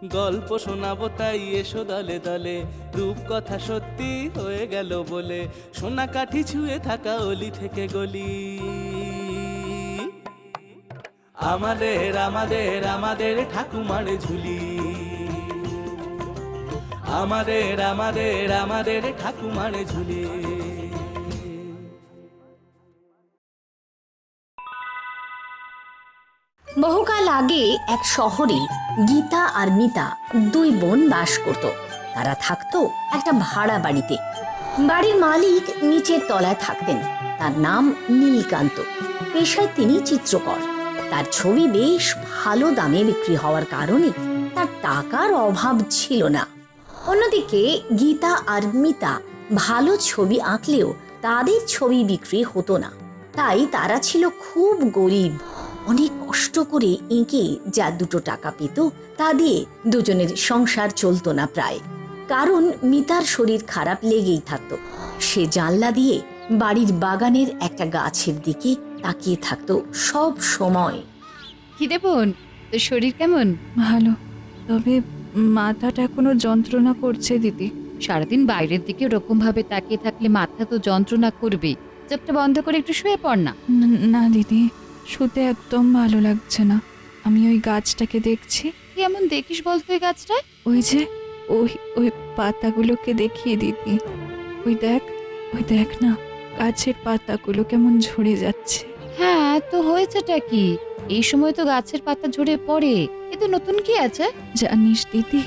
গল্প শোনাবো তাই এসো দলে দলে, রূপকথা সত্যি হয়ে গেল বলে, সোনা কাঠি ছুঁয়ে থাকা অলি থেকে গলি। আমাদের আমাদের আমাদের ঠাকুমার ঝুলি, আমাদের আমাদের আমাদের ঠাকুমার ঝুলি। বহুকাল আগে এক শহরে গীতা আর মিতা দুই বোন বাস করত। তারা থাকতো একটা ভাড়া বাড়িতে। বাড়ির মালিক নিচের তলায় থাকতেন। তার নাম নীলকান্ত। পেশায় তিনি চিত্রকর। তার ছবি বেশ ভালো দামে বিক্রি হওয়ার কারণে তার টাকার অভাব ছিল না। অন্যদিকে গীতা আর মিতা ভালো ছবি আঁকলেও তাদের ছবি বিক্রি হতো না। তাই তারা ছিল খুব গরিব। অনেক কষ্ট করে এঁকে যা দুটো টাকা পেত তা দিয়ে দুজনের সংসার চলতো না প্রায়। কারণ মিতার শরীর খারাপ লেগেই থাকতো। সে জানলা দিয়ে বাড়ির বাগানের একটা গাছের দিকে তাকিয়ে থাকতো সব সময়। খিদে বোন, তোর শরীর কেমন? ভালো, তবে মাথাটা এখনো যন্ত্রণা করছে দিদি। সারাদিন বাইরের দিকে ওরকম ভাবে তাকিয়ে থাকলে মাথা তো যন্ত্রণা করবেই। চোখটা বন্ধ করে একটু শুয়ে পড় না। না দিদি, শুতে একদম ভালো লাগছে না। আমি ওই গাছটাকে দেখছি। কি এমন দেখিস বলতো এই গাছটায়? ওই যে ওই ওই পাতাগুলোকে দেখিয়ে দিদি। ওই দেখ না, গাছের পাতাগুলো কেমন ঝরে যাচ্ছে। হ্যাঁ, তো হয়েছেটা কি? এই সময় তো গাছের পাতা ঝরে পড়ে। এ তো নতুন কি আছে? জানিস দিদি,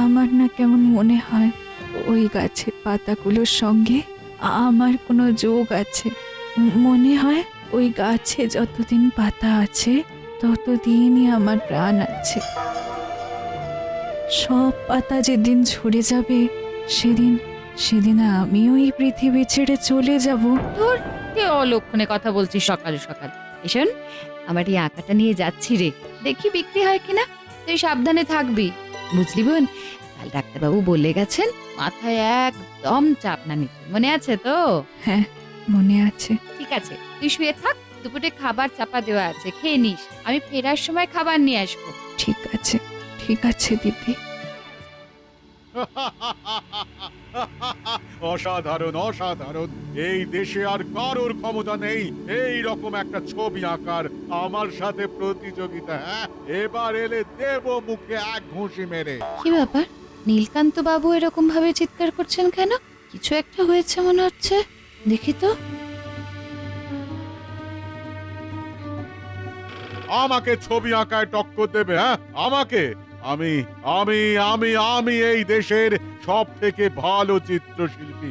আমার না কেমন মনে হয় ওই গাছের পাতাগুলোর সঙ্গে আমার কোনো যোগ আছে। মনে হয় ওই গাছে যতদিন পাতা আছে ততদিনই আমার প্রাণ আছে। সব পাতা যেদিন ঝরে যাবে সেদিন আমিও এই পৃথিবী ছেড়ে চলে যাব। তোর কে অলক্ষণে কথা বলছিস সকাল সকাল? এসন, আমার এই আঁকাটা নিয়ে যাচ্ছি রে, দেখি বিক্রি হয় কিনা। তুই সাবধানে থাকবি, বুঝলি বোন? কাল ডাক্তারবাবু বলে গেছেন মাথায় একদম চাপ না নিতে, মনে আছে তো? হ্যাঁ, মনে আছে। ঠিক আছে, তুই শুয়ে থাক। দুপুরে খাবার চাপা দেওয়া আছে, খেয়ে নিস। আমি ফেরার সময় খাবার নিয়ে আসবো। ঠিক আছে দিদি। অসাধারণ অসাধারণ। এই দেশে আর কারোর ক্ষমতা নেই এই রকম একটা ছবি আঁকার। আমার সাথে প্রতিযোগিতা, হ্যাঁ? এবার এলে দেব মুখে এক ঘুষি মেরে। কি ব্যাপার, নীলকান্ত বাবু এরকম ভাবে চিৎকার করছেন কেন? কিছু একটা হয়েছে মনে হচ্ছে, দেখি তো। আমাকে ছবি আঁকায় টক্কর দেবে? হ্যাঁ, আমাকে? আমি আমি আমি আমি এই দেশের সব থেকে ভালো চিত্রশিল্পী।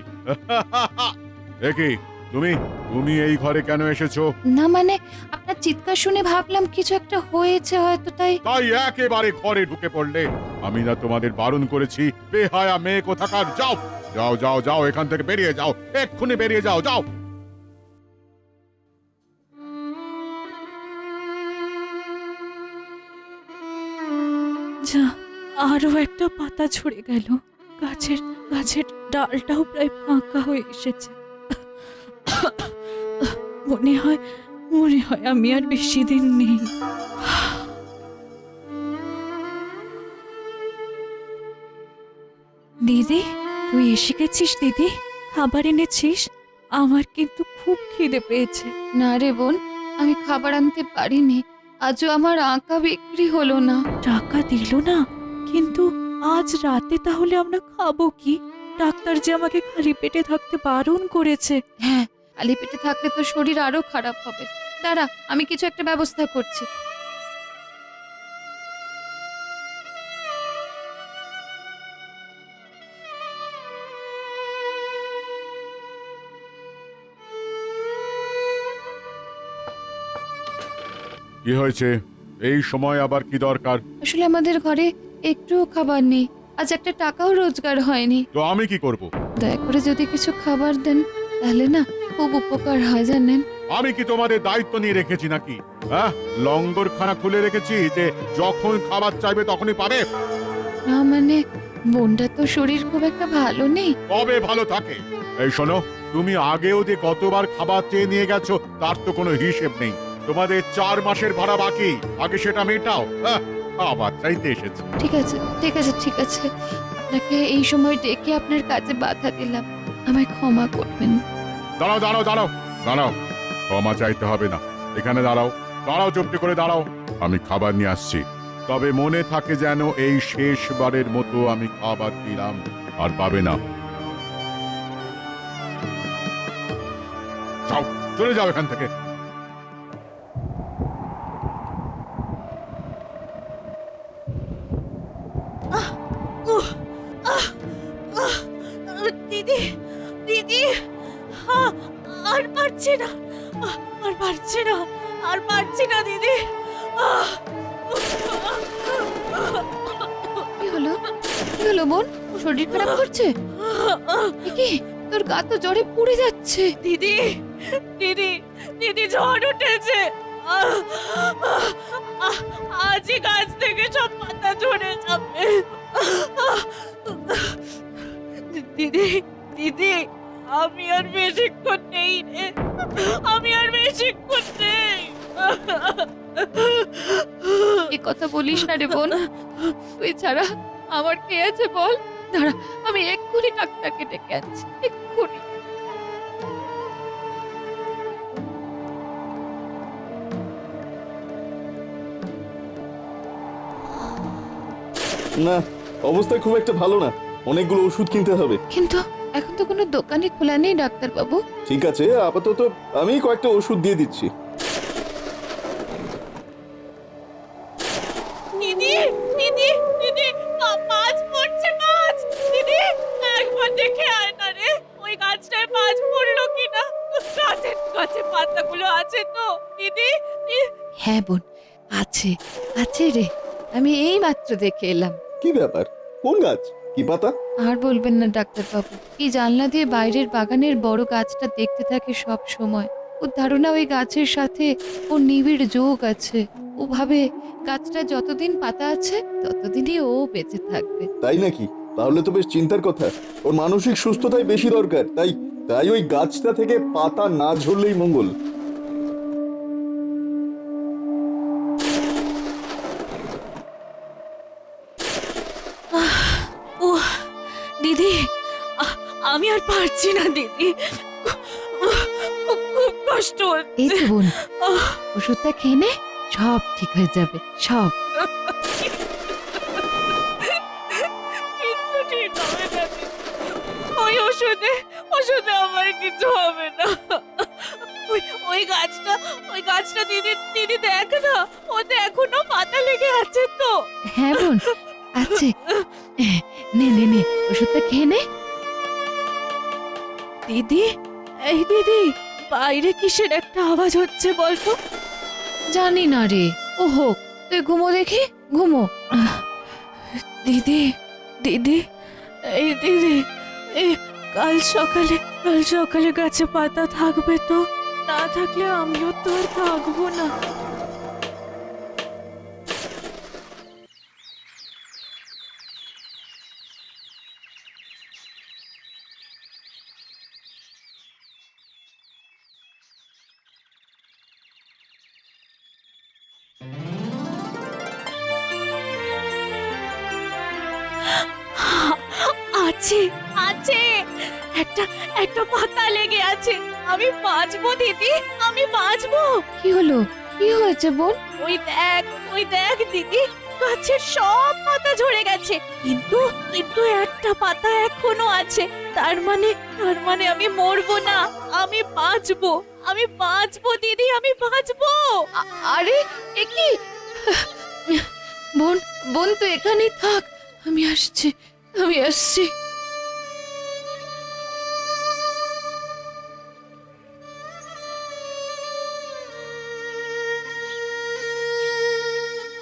একি তুমি তুমি এই ঘরে কেন এসেছো? না মানে, আপনার চিৎকার শুনে ভাবলাম কিছু একটা হয়েছে হয়তো, তাই। তাই একেবারে ঘরে ঢুকে পড়লে? আমি না তোমাদের বারণ করেছি? বেহায়া মেয়ে কোথাকার! যাও যাও যাও যাও, এখান থেকে বেরিয়ে যাও, এক্ষুনি বেরিয়ে যাও, যাও। যা, আরো একটা পাতা ঝরে গেল। গাছের ডালটাও প্রায় ফাঁকা হয়ে এসেছে। মনে হয় আমি আর বেশি দিন নেই। দিদি, তুই এসে গেছিস দিদি? খাবার এনেছিস? আমার কিন্তু খুব খিদে পেয়েছে। না রে বোন, আমি খাবার আনতে পারিনি। আজও আমার আঁকা বিক্রি হলো না। টাকা দিল না? কিন্তু আজ রাতে তাহলে আমরা খাবো কি? ডাক্তার যে আমাকে খালি পেটে থাকতে বারণ করেছে। হ্যাঁ, খালি পেটে থাকলে তো শরীর আরো খারাপ হবে। দাঁড়া, আমি কিছু একটা ব্যবস্থা করছি। কি হয়েছে? এই সময় আবার কি দরকার? আসলে আমাদের ঘরে একটুও খাবার নেই। আজ একটা টাকাও রোজগার হয়নি। তো আমি কি করব? দয়া করে যদি কিছু খাবার দেন তাহলে না খুব উপকার হয়, জানেন। আমি কি তোমাদের দায়িত্ব নিয়ে রেখেছি নাকি? হ্যাঁ, লঙ্গরখানা খুলে রেখেছি যে যখন খাবার চাইবে তখনই পাবে? না মানে, বোনটা তো শরীর খুব একটা ভালো নেই। কবে ভালো থাকে? এই শোনো, তুমি আগেও যে কতবার খাবার চেয়ে নিয়ে গেছো তার তো কোনো হিসেব নেই। তোমাদের 4 মাসের ভাড়া বাকি, আগে সেটা মেটাও। খাবার চাইতে এসেছে। ঠিক আছে ঠিক আছে ঠিক আছে, আপনাকে এই সময় ডেকে আপনার কাজে বাধা দিলাম, আমায় ক্ষমা করবেন। দাঁড়াও দাঁড়াও দাঁড়াও দাঁড়াও, ক্ষমা চাইতে হবে না, এখানে দাঁড়াও, দাঁড়াও, চুপটি করে দাঁড়াও, আমি খাবার নিয়ে আসছি। তবে মনে থাকে যেন এই শেষবারের মতো আমি খাবার দিলাম, আর পাবে না। যাও, চলে যাও এখান থেকে। দিদি দিদি, আর পারছি না, আর পারছি না, আর পারছি না দিদি। কি হলো কি হলো বোন, শরীর খারাপ করছে? এ কি, তোর গা তো জ্বরে পুড়ে যাচ্ছে। দিদি দিদি দিদি, ঝড় উঠেছে, আজই গাছ থেকে সব পাতা ঝরে যাবে। দিদি দিদি, আমি আর বেশিক্ষণ নেই রে, আমি আর বেশিক্ষণ নেই। এ কথা বলিস না রে বোন, তুই ছাড়া আমার কে আছে বল? দাঁড়া, আমি এক্ষুনি ডাক্তারকে ডেকে আনছি, এক্ষুনি। না, অবস্থা খুব একটা ভালো না, অনেকগুলো ওষুধ কিনতে হবে। কিন্তু এখন তো কোনো দোকানই খোলা নেই ডাক্তার বাবু। ঠিক আছে, আপাতত আমি কয়েকটা ওষুধ দিয়ে দিচ্ছি। দিদি দিদি দিদি, মাছ পড়ছে, মাছ। দিদি, একবার দেখে আয় না রে, ওই গাছটায় মাছ পড়লো কিনা। গাছে পাতাগুলো আছে তো দিদি? হ্যাঁ বোন, আছে আছে রে, আমি এই মাত্র দেখে এলাম। কি ব্যাপার, কোন গাছ, কি পাতা? আর বলবেন না ডাক্তার বাবু, এই জানলা দিয়ে বাইরের বাগানের বড় গাছটা দেখতে থাকে সব সময়। ওর ধারণা ওই গাছের সাথে ওর নিবিড় যোগ আছে। ও ভাবে গাছটা যতদিন পাতা আছে ততদিনই ও বেঁচে থাকবে। তাই নাকি? তাহলে তো বেশ চিন্তার কথা। ওর মানসিক সুস্থতাই বেশি দরকার, তাই তাই ওই গাছটা থেকে পাতা না ঝরলেই মঙ্গল। ও দিদি, আমি আর পারছি না দিদি, খুব কষ্ট এই হচ্ছে। তো বোন, আহ, ওষুধটা খেয়ে নে, সব ঠিক হয়ে যাবে, সব। কিচ্ছু ঠিক হবে না দিদি, ওই ওষুধে আমার কিছু হবে না। ওই গাছটা দিদি দিদি দেখ না, ওতে এখনো পাতা লেগে আছে তো। হ্যাঁ বোন, আছে। নে নে নে, ওষুধটা খেয়ে নে। দিদি, এই দিদি, বাইরে কিসের একটা আওয়াজ হচ্ছে বলতো? জানি না রে, ও হোক, তুই ঘুমো দেখি, ঘুমো। দিদি দিদি, এই দিদি, এই কাল সকালে গাছে পাতা থাকবে তো? না থাকলে আমিও তো আর থাকবো না। আছে আছে, একটা পাতা লেগে আছে, আমি বাঁচবো দিদি, আমি বাঁচবো। কি হলো, কি হয়েছে বোন? ওই দেখ দিদি, গাছের সব পাতা ঝরে গেছে, কিন্তু একটা পাতা এখনো আছে। তার মানে আমি মরবো না, আমি বাঁচবো দিদি, আমি বাঁচবো। আরে এ কি? বোন বোন, তুই এখানেই থাক, আমি আসছি।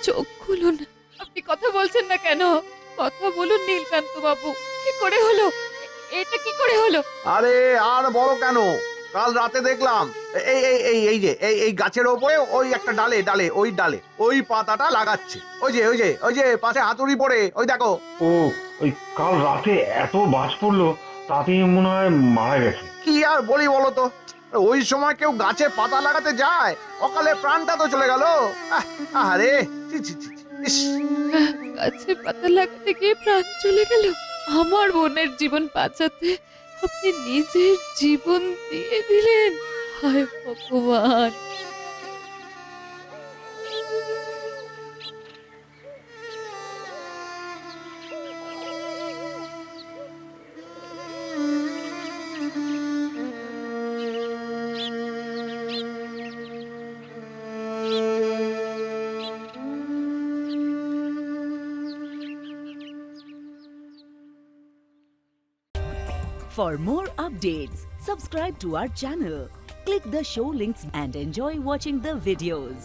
চোখ খুলুন, আপনি কথা বলছেন না কেন? কথা বলুন নীলকান্ত বাবু, কি করে হলো এটা, কি করে হলো? আরে আর বড় কেন, কাল রাতে দেখলাম এই যে এই গাছের ওপরে ওই একটা ডালে ওই পাতাটা লাগাচ্ছে। ওই যে পাশে হাতুড়ি পড়ে, ওই দেখো। ও, ওই কাল রাতে এত বাজ পড়লো, তাতেই মনে হয় মারা গেছে। কি আর বলি বলো তো, ওই সময় কেউ গাছে পাতা লাগাতে যায়, অকালে প্রাণটা তো চলে গেল। আরে ছি ছি ছি ছি। ইস, গাছের পাতা লাগতে গিয়ে প্রাণ চলে গেল। আমার বোনের জীবন বাঁচাতে আপনি নিজের জীবন দিয়ে দিলেন। হায় ভগবান। For more updates, subscribe to our channel, click the show links and enjoy watching the videos.